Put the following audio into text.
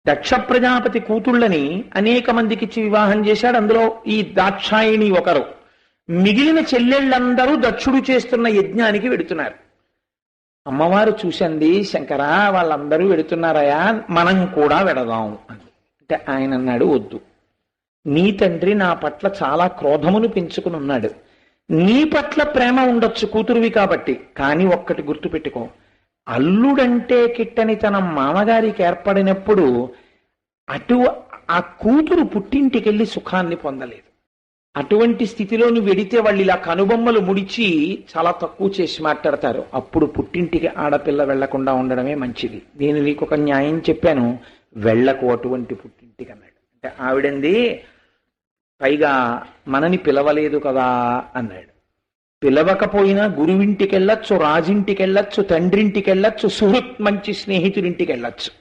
దక్ష ప్రజాపతి కూతుళ్ళని అనేక మందికిచ్చి వివాహం చేశాడు. అందులో ఈ దాక్షాయిణి ఒకరు. మిగిలిన చెల్లెళ్ళందరూ దక్షుడు చేస్తున్న యజ్ఞానికి వెడుతున్నారు. అమ్మవారు చూసింది, శంకరా వాళ్ళందరూ వెడుతున్నారయా, మనం కూడా వెడదాం అని. అంటే ఆయన అన్నాడు, వద్దు, నీ తండ్రి నా పట్ల చాలా క్రోధమును పెంచుకుని ఉన్నాడు. నీ పట్ల ప్రేమ ఉండొచ్చు కూతురువి కాబట్టి, కానీ ఒక్కటి గుర్తుపెట్టుకో, అల్లుడంటే కిట్టని తన మామగారికి ఏర్పడినప్పుడు ఆ కూతురు పుట్టింటికెళ్ళి సుఖాన్ని పొందలేదు. అటువంటి స్థితిలో నువ్వు వెడితే వాళ్ళు ఇలా కనుబొమ్మలు ముడిచి చాలా తక్కువ చేసి మాట్లాడతారు. అప్పుడు పుట్టింటికి ఆడపిల్ల వెళ్లకుండా ఉండడమే మంచిది. నేను నీకు ఒక న్యాయం చెప్పాను, వెళ్లకు అటువంటి పుట్టింటికి అన్నాడు. అంటే ఆవిడంది, పైగా మనని పిలవలేదు కదా అన్నాడు. పిలవకపోయినా గురువింటికి వెళ్ళొచ్చు, రాజింటికి వెళ్ళొచ్చు, తండ్రింటికి వెళ్ళొచ్చు, సుహృత్ మంచి స్నేహితుడింటికి వెళ్ళొచ్చు.